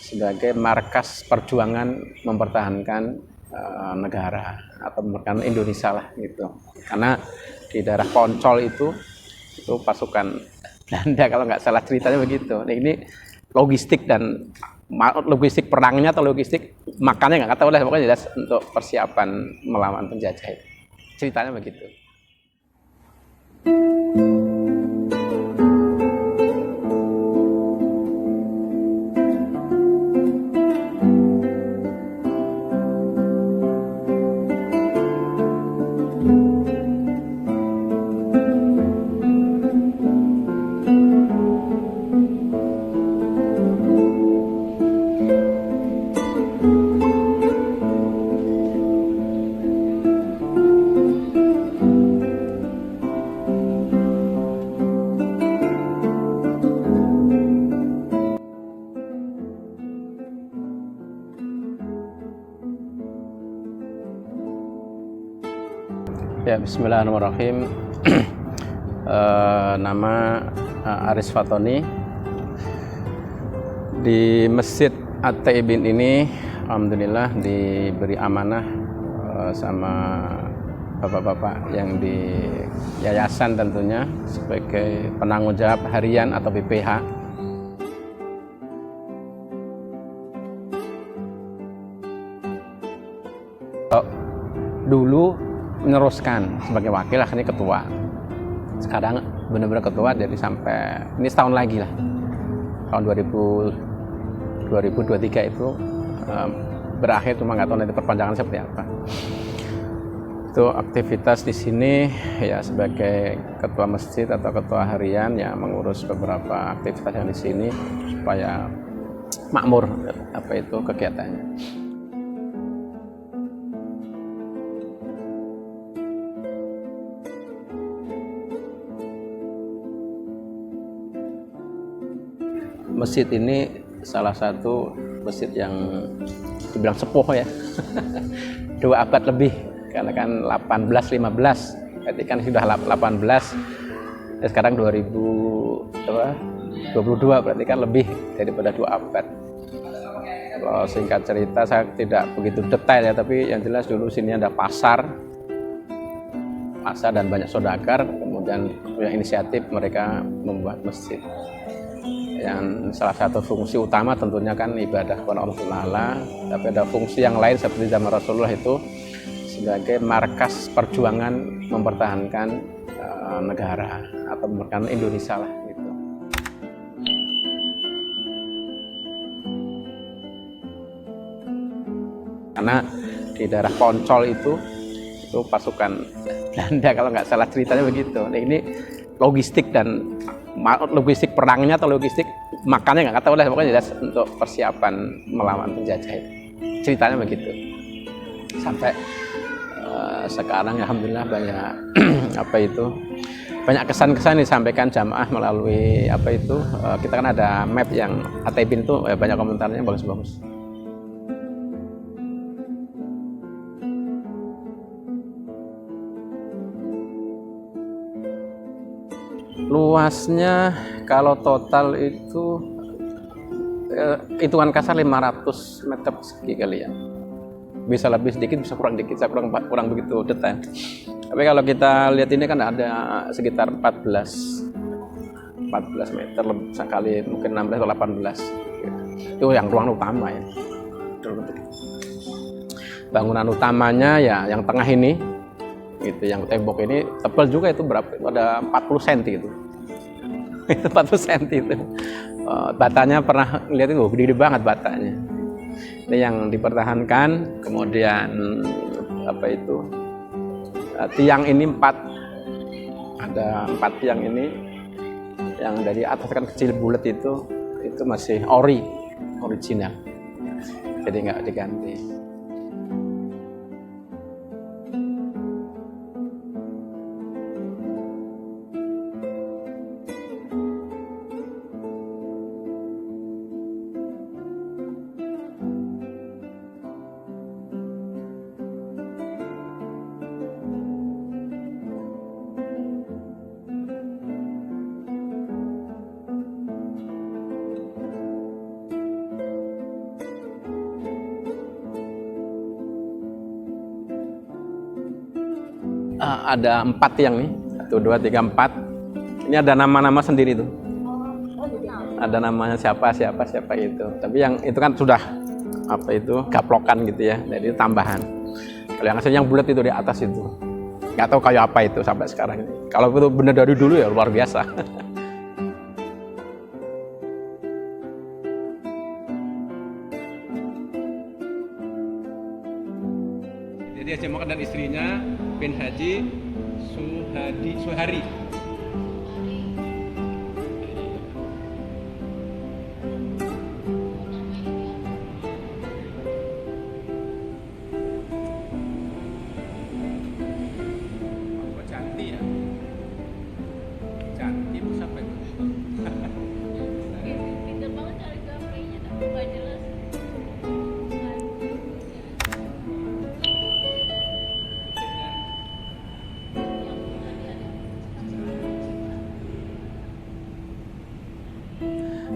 sebagai markas perjuangan mempertahankan negara atau mempertahankan Indonesia lah gitu. Karena di daerah Poncol itu pasukan Belanda kalau nggak salah ceritanya begitu. Nah, ini logistik perangnya atau logistik makannya nggak tahu lah, pokoknya jelas untuk persiapan melawan penjajah itu. Ceritanya begitu. Ya, bismillahirrahmanirrahim. Nama Aris Fatoni. Di Masjid At-Taibin ini alhamdulillah diberi amanah sama bapak-bapak yang di yayasan tentunya sebagai penanggung jawab harian atau BPH. Dulu meneruskan sebagai wakil, akhirnya ketua. Sekarang benar-benar ketua, jadi sampai ini setahun lagi lah, tahun 2023 itu berakhir, cuma nggak tahu nanti perpanjangan seperti apa. Itu aktivitas di sini ya sebagai ketua masjid atau ketua harian ya, mengurus beberapa aktivitas yang di sini supaya makmur apa itu kegiatannya. Masjid ini salah satu masjid yang dibilang sepuh ya. 2 abad lebih, karena kan 18-15, berarti kan sudah 18, sekarang 2022, berarti kan lebih daripada 2 abad. Kalau singkat cerita saya tidak begitu detail ya, tapi yang jelas dulu sini ada pasar dan banyak saudagar, kemudian punya inisiatif mereka membuat masjid. Yang salah satu fungsi utama tentunya kan ibadah kepada Allah Ta'ala, tapi ada fungsi yang lain seperti zaman Rasulullah itu sebagai markas perjuangan mempertahankan negara atau mempertahankan Indonesia lah gitu. Karena di daerah Poncol itu pasukan Belanda kalau nggak salah ceritanya begitu. Nah, ini logistik perangnya atau logistik makannya nggak tahu lah, pokoknya jelas untuk persiapan melawan penjajah itu. Ceritanya begitu. Sampai sekarang alhamdulillah banyak banyak kesan-kesan disampaikan jamaah melalui kita kan ada map yang At-Taibin itu banyak komentarnya bagus-bagus. Luasnya kalau total itu hitungan kasar 500 meter persegi kali ya. Bisa lebih sedikit, bisa kurang dikit, saya kurang begitu detail. Tapi kalau kita lihat ini kan ada sekitar 14 meter sekali, mungkin 16 atau 18. Itu yang ruang utama ya. Bangunan utamanya ya yang tengah ini, itu yang tembok ini tebal juga, itu berapa? Itu ada 40 cm itu. Itu 40 cm itu. Batanya pernah lihat itu gede banget batanya. Ini yang dipertahankan. Kemudian tiang ini 4. Ada 4 tiang ini. Yang dari atas kan kecil bulat itu masih original. Jadi nggak diganti. ada 4 tiang nih, 1, 2, 3, 4. Ini ada nama-nama sendiri tuh. Ada namanya siapa itu. Tapi yang itu kan sudah apa itu gaplokan gitu ya, jadi tambahan. Kalau yang asli yang bulat itu di atas itu, nggak tahu kayak apa itu sampai sekarang ini. Kalau itu benar dari dulu ya luar biasa. Jadi Haji Muhammad dan istrinya bin Haji Suhari.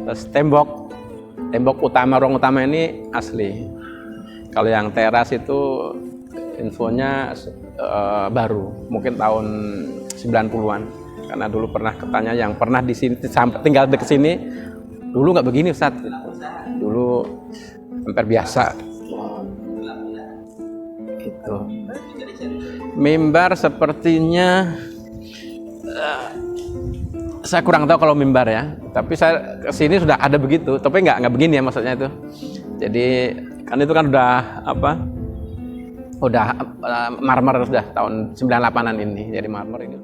Terus tembok utama, ruang utama ini asli. Kalau yang teras itu infonya baru, mungkin tahun 90-an. Karena dulu pernah ketanya yang pernah di sini sampai tinggal di sini, dulu nggak begini Ustaz. Dulu hampir biasa. Gitu. Mimbar sepertinya saya kurang tahu kalau mimbar ya, tapi saya kesini sudah ada begitu, tapi nggak begini ya maksudnya itu. Jadi kan itu kan udah marmer sudah tahun 98-an ini, jadi marmer ini.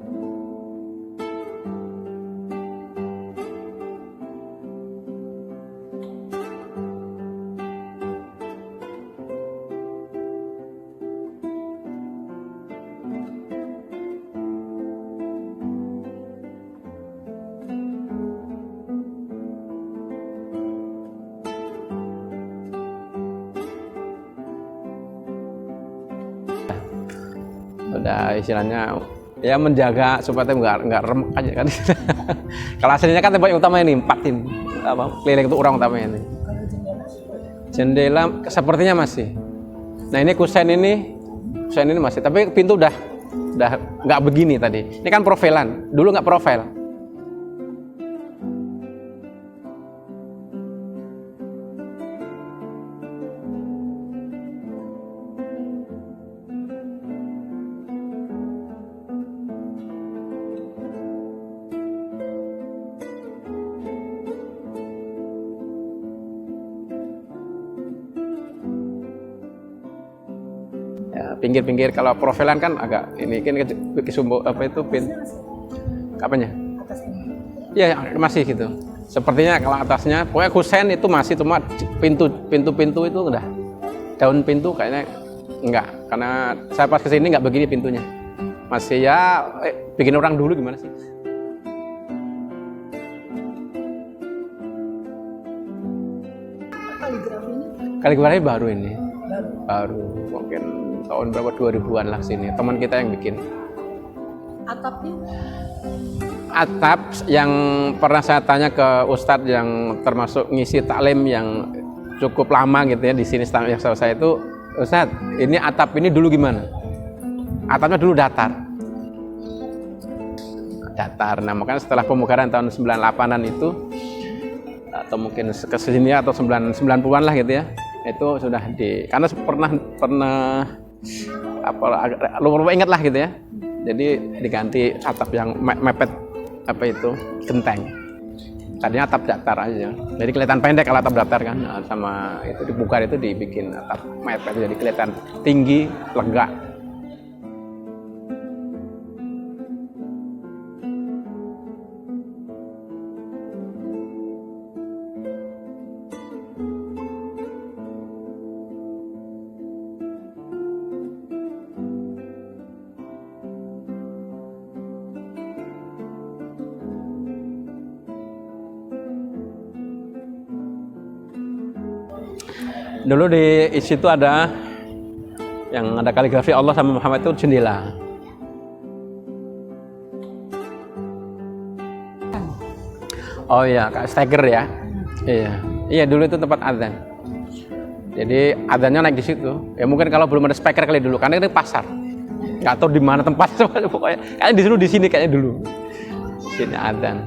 Udah istilahnya ya menjaga supaya nggak remek aja kan. Kalau aslinya kan tembok yang utama ini 4 ini keliling itu orang utama ini. Jendela sepertinya masih. Nah ini kusen ini masih, tapi pintu udah nggak begini tadi. Ini kan profilan, dulu nggak profil. Pinggir-pinggir kalau profilan kan agak ini kan sumbu apanya? Ya masih gitu. Sepertinya kalau atasnya, pokoknya kusen itu masih, cuma pintu itu udah daun pintu kayaknya enggak, karena saya pas kesini nggak begini pintunya. Masih ya bikin orang dulu gimana sih? Kaligrafi baru ini. Baru mungkin tahun berapa 2000-an lah sini, teman kita yang bikin. Atapnya? Atap yang pernah saya tanya ke Ustadz yang termasuk ngisi taklim yang cukup lama gitu ya di sini yang saya itu, Ustadz ini atap ini dulu gimana? Atapnya dulu datar. Nah makanya setelah pemugaran tahun 98-an itu, atau mungkin kesini atau 90-an lah gitu ya, itu sudah karena pernah lupa ingat lah gitu ya, jadi diganti atap yang mepet genteng. Tadinya atap datar aja, jadi kelihatan pendek kalau atap datar kan. Nah, sama itu dibuka itu dibikin atap mepet, jadi kelihatan tinggi, lega. Dulu di situ ada yang ada kaligrafi Allah sama Muhammad itu jendela. Oh iya, Kak Steger ya. Iya dulu itu tempat adzan. Jadi adzannya naik di situ. Ya mungkin kalau belum ada speaker kali dulu, karena itu pasar. nggak tahu di mana tempatnya pokoknya kayaknya di sini kayaknya dulu sini adzan.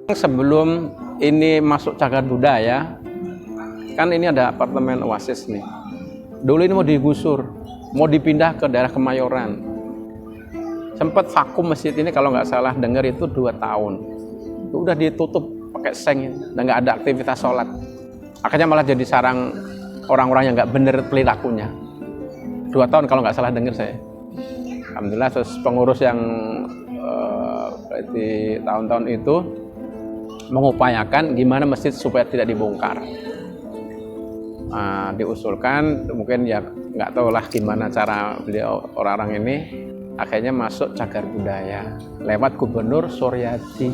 Sebelum ini masuk cagar budaya, kan ini ada apartemen Oasis nih. Dulu ini mau digusur, mau dipindah ke daerah Kemayoran. Sempat vakum masjid ini kalau nggak salah dengar itu 2 tahun. Udah ditutup pakai seng dan nggak ada aktivitas sholat. Akhirnya malah jadi sarang orang-orang yang nggak bener perilakunya. 2 tahun kalau nggak salah dengar saya. Alhamdulillah terus pengurus yang berarti tahun-tahun itu mengupayakan gimana masjid supaya tidak dibongkar. Diusulkan mungkin ya nggak tahu lah gimana cara beliau orang-orang ini akhirnya masuk cagar budaya lewat Gubernur Suryadi.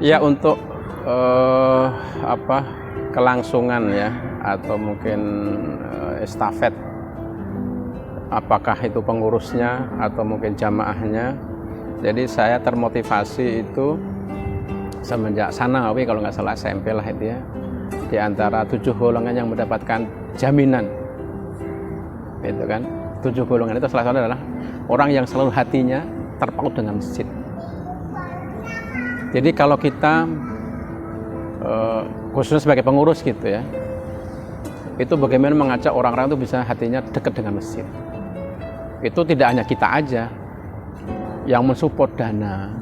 Ya untuk kelangsungan ya atau mungkin estafet, apakah itu pengurusnya atau mungkin jamaahnya. Jadi saya termotivasi itu semenjak Sanawi kalau nggak salah SMP lah itu ya, di antara 7 golongan yang mendapatkan jaminan itu kan. 7 golongan itu salah satu adalah orang yang selalu hatinya terpaut dengan masjid. Jadi kalau kita khususnya sebagai pengurus gitu ya, itu bagaimana mengajak orang-orang itu bisa hatinya dekat dengan masjid. Itu tidak hanya kita aja yang mensupport dana,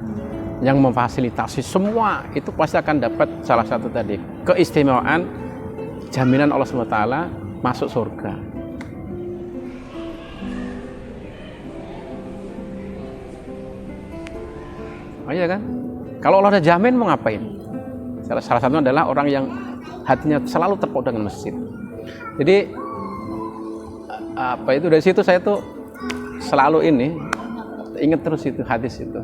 yang memfasilitasi, semua itu pasti akan dapat salah satu tadi keistimewaan jaminan Allah SWT masuk surga. Oh iya kan? Kalau Allah udah jamin mau ngapain? Salah satunya adalah orang yang hatinya selalu terpaut dengan masjid. Jadi dari situ saya tuh selalu ingat terus itu hadis itu.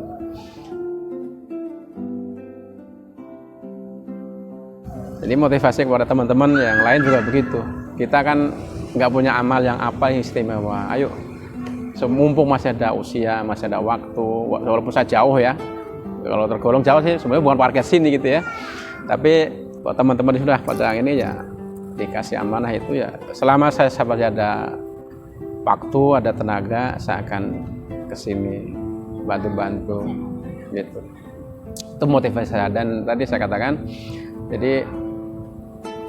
Jadi motivasi kepada teman-teman yang lain juga begitu. Kita kan nggak punya amal yang apa yang istimewa. Ayo, mumpung masih ada usia, masih ada waktu, walaupun saya jauh ya. Kalau tergolong jauh sih sebenarnya bukan warga sini gitu ya. Tapi buat teman-teman sudah pada ini ya dikasih amanah itu ya. Selama saya masih ada waktu, ada tenaga, saya akan kesini bantu-bantu gitu. Itu motivasi saya. Dan tadi saya katakan, jadi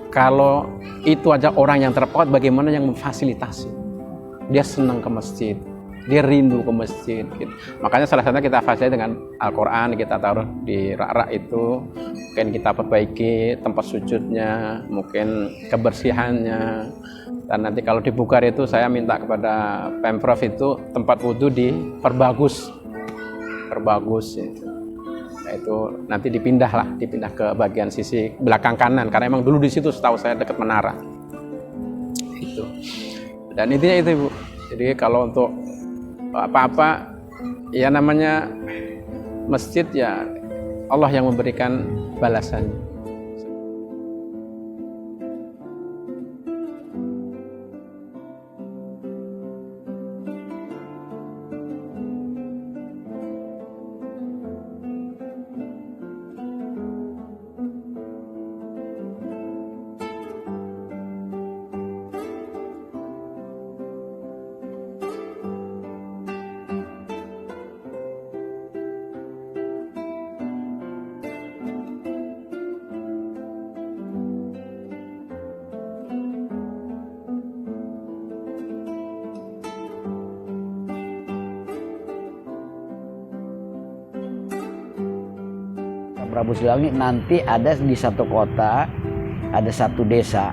kalau itu aja orang yang terpaut, bagaimana yang memfasilitasi? Dia senang ke masjid, dia rindu ke masjid gitu. Makanya salah satunya kita fasilitasi dengan Al-Quran, kita taruh di rak-rak itu, mungkin kita perbaiki tempat sujudnya, mungkin kebersihannya. Dan nanti kalau di Bukhar itu saya minta kepada Pemprov itu tempat wudhu diperbagus gitu. Nah, itu nanti dipindah ke bagian sisi belakang kanan karena emang dulu di situ setahu saya dekat menara itu. Dan intinya itu Ibu. Jadi kalau untuk apa-apa ya namanya masjid ya Allah yang memberikan balasannya. Prabu Siliwangi nanti ada di satu kota, ada satu desa,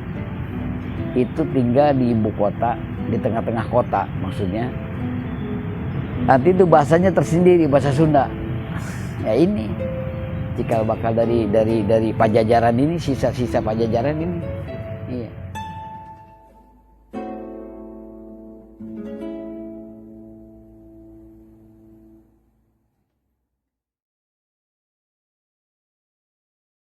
itu tinggal di ibu kota, di tengah-tengah kota maksudnya. Nanti itu bahasanya tersendiri, bahasa Sunda. Ya ini, cikal bakal dari Pajajaran ini, sisa-sisa Pajajaran ini. Iya.